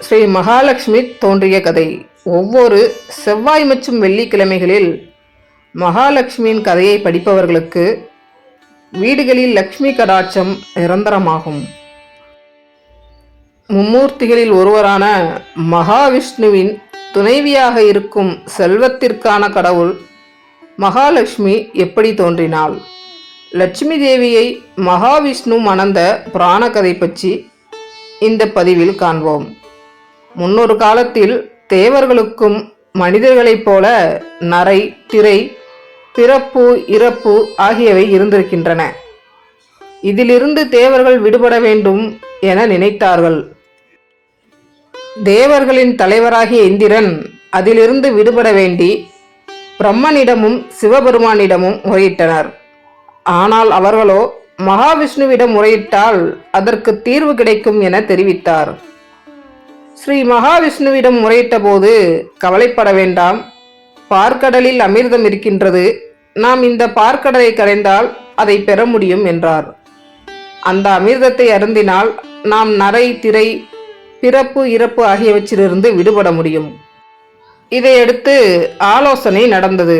ஸ்ரீ மகாலட்சுமி தோன்றிய கதை. ஒவ்வொரு செவ்வாய் மற்றும் வெள்ளிக்கிழமைகளில் மகாலட்சுமியின் கதையை படிப்பவர்களுக்கு வீடுகளில் லக்ஷ்மி கடாட்சம் நிரந்தரமாகும். மும்மூர்த்திகளில் ஒருவரான மகாவிஷ்ணுவின் துணைவியாக இருக்கும் செல்வத்திற்கான கடவுள் மகாலட்சுமி எப்படி தோன்றினாள்? லட்சுமி தேவியை மகாவிஷ்ணு மணந்த புராண கதை பற்றி இந்த பதிவில் காண்போம். முன்னொரு காலத்தில் தேவர்களுக்கும் மனிதர்களைப் போல நரை, திரை, பிறப்பு, இறப்பு ஆகியவை இருந்திருக்கின்றன. இதிலிருந்து தேவர்கள் விடுபட வேண்டும் என நினைத்தார்கள். தேவர்களின் தலைவராகிய இந்திரன் அதிலிருந்து விடுபட வேண்டி பிரம்மனிடமும் சிவபெருமானிடமும் முறையிட்டனர். ஆனால் அவர்களோ மகாவிஷ்ணுவிடம் முறையிட்டால் அதற்கு தீர்வு கிடைக்கும் என தெரிவித்தார். ஸ்ரீ மகாவிஷ்ணுவிடம் முறையிட்ட போது, கவலைப்பட வேண்டாம், பார்க்கடலில் அமிர்தம் இருக்கின்றது, நாம் இந்த பார்க்கடலை கரைந்தால் அதை பெற முடியும் என்றார். அந்த அமிர்தத்தை அருந்தினால் நாம் நரை, திரை, பிறப்பு, இறப்பு ஆகியவற்றிலிருந்து விடுபட முடியும். இதையடுத்து ஆலோசனை நடந்தது.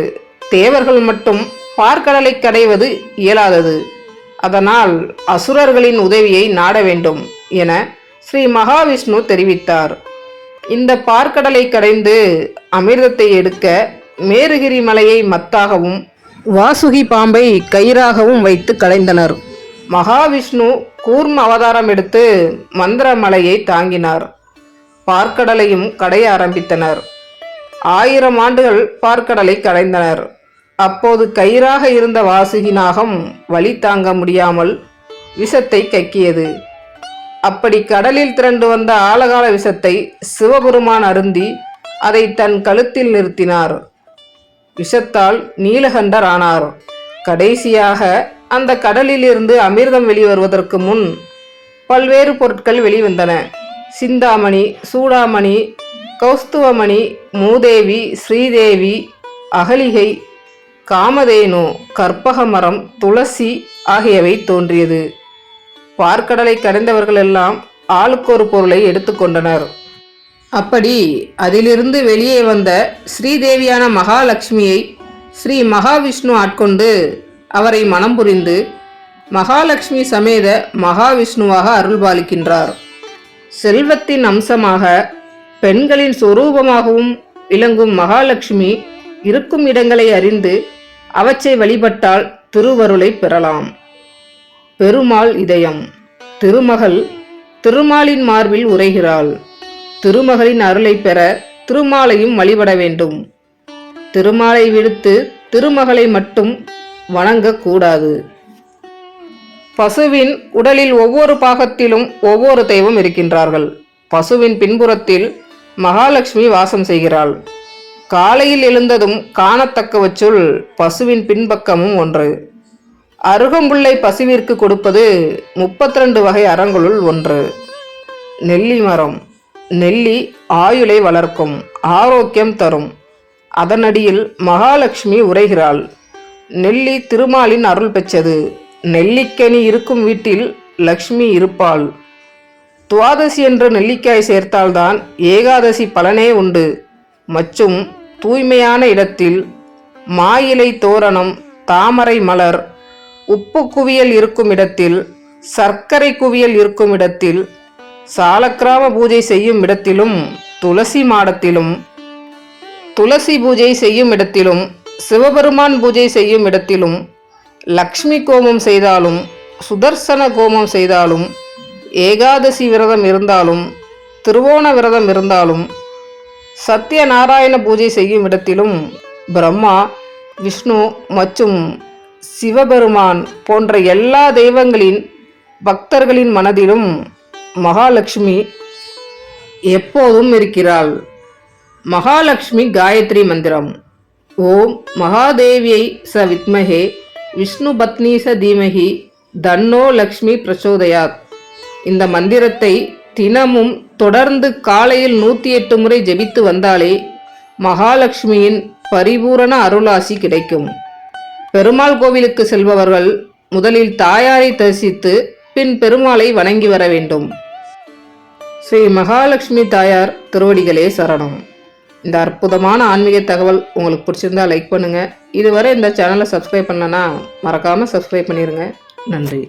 தேவர்கள் மட்டும் பார்க்கடலை கடைவது இயலாதது, அதனால் அசுரர்களின் உதவியை நாட வேண்டும் என ஸ்ரீ மகாவிஷ்ணு தெரிவித்தார். இந்த பார்க்கடலை கடைந்து அமிர்தத்தை எடுக்க மேருகிரி மலையை மத்தாகவும் வாசுகி பாம்பை கயிறாகவும் வைத்து கடைந்தனர். மகாவிஷ்ணு கூர்ம அவதாரம் எடுத்து மந்திர மலையை தாங்கினார். பார்க்கடலையும் கடைய ஆரம்பித்தனர். 1000 ஆண்டுகள் பார்க்கடலை கடைந்தனர். அப்போது கயிறாக இருந்த வாசுகி நாகம் வலி தாங்க முடியாமல் விஷத்தை கக்கியது. அப்படி கடலில் திரண்டு வந்த ஆழகால விஷத்தை சிவபெருமான் அருந்தி அதை தன் கழுத்தில் நிறுத்தினார். விஷத்தால் நீலகண்டர் ஆனார். கடைசியாக அந்த கடலில் இருந்து அமிர்தம் வெளிவருவதற்கு முன் பல்வேறு பொருட்கள் வெளிவந்தன. சிந்தாமணி, சூடாமணி, கௌஸ்துவமணி, மூதேவி, ஸ்ரீதேவி, அகலிகை, காமதேனு, கற்பகமரம், துளசி ஆகியவை தோன்றியது. பார்க்கடலை கடைந்தவர்கள் எல்லாம் ஆளுக்கொரு பொருளை எடுத்துக்கொண்டனர். அப்படி அதிலிருந்து வெளியே வந்த ஸ்ரீதேவியான மகாலட்சுமியை ஸ்ரீ மகாவிஷ்ணு ஆட்கொண்டு அவரை மனம் புரிந்து மகாலட்சுமி சமேத மகாவிஷ்ணுவாக அருள்பாலிக்கின்றார். செல்வத்தின் அம்சமாக பெண்களின் சொரூபமாகவும் விளங்கும் மகாலட்சுமி இருக்கும் இடங்களை அறிந்து அவற்றை வழிபட்டால் திருவருளை பெறலாம். பெருமாள் இதயம். திருமகள் திருமாலின் மார்பில் உரைகிறாள். திருமகளின் அருளை பெற திருமாலையும் வழிபட வேண்டும். திருமாலை விடுத்து திருமகளை மட்டும் வணங்கக்கூடாது. பசுவின் உடலில் ஒவ்வொரு பாகத்திலும் ஒவ்வொரு தெய்வம் இருக்கின்றார்கள். பசுவின் பின்புறத்தில் மகாலட்சுமி வாசம் செய்கிறாள். காலையில் எழுந்ததும் காணத்தக்கவற்றுள் பசுவின் பின்பக்கமும் ஒன்று. அருகம்புல்லை பசுவிற்கு கொடுப்பது 32 வகை அறங்களுள் ஒன்று. நெல்லி மரம். நெல்லி ஆயுளை வளர்க்கும், ஆரோக்கியம் தரும். அதனடியில் மகாலட்சுமி உரைகிறாள். நெல்லி திருமாலின் அருள் பெற்றது. நெல்லிக்கனி இருக்கும் வீட்டில் லக்ஷ்மி இருப்பாள். துவாதசி என்று நெல்லிக்காய் சேர்த்தால்தான் ஏகாதசி பலனே உண்டு. மற்றும் தூய்மையான இடத்தில் மாயிலை தோரணம், தாமரை மலர், உப்பு குவியல் இருக்கும் இடத்தில், சர்க்கரை குவியல் இருக்கும் இடத்தில், சாலக்கிராம பூஜை செய்யும் இடத்திலும், துளசி மாடத்திலும், துளசி பூஜை செய்யும் இடத்திலும், சிவபெருமான் பூஜை செய்யும் இடத்திலும், லக்ஷ்மி கோமம் செய்தாலும், சுதர்சன கோமம் செய்தாலும், ஏகாதசி விரதம் இருந்தாலும், திருவோண விரதம் இருந்தாலும், சத்யநாராயண பூஜை செய்யும் இடத்திலும், பிரம்மா, விஷ்ணு மற்றும் சிவபெருமான் போன்ற எல்லா தெய்வங்களின் பக்தர்களின் மனதிலும் மகாலட்சுமி எப்போதும் இருக்கிறாள். மகாலட்சுமி காயத்ரி மந்திரம். ஓம் மகாதேவியை ச வித்மஹே விஷ்ணு பத்னி ச தீமஹி தன்னோ லக்ஷ்மி பிரச்சோதயாத். இந்த மந்திரத்தை தினமும் தொடர்ந்து காலையில் 108 முறை ஜெபித்து வந்தாலே மகாலட்சுமியின் பரிபூரண அருளாசி கிடைக்கும். பெருமாள் கோவிலுக்கு செல்பவர்கள் முதலில் தாயாரை தரிசித்து பின் பெருமாளை வணங்கி வர வேண்டும். ஸ்ரீ மகாலட்சுமி தாயார் திருவடிகளே சரணம். இந்த அற்புதமான ஆன்மீக தகவல் உங்களுக்கு பிடிச்சிருந்தா லைக் பண்ணுங்கள். இதுவரை இந்த சேனலை சப்ஸ்கிரைப் பண்ணலன்னா மறக்காமல் சப்ஸ்கிரைப் பண்ணிடுங்க. நன்றி.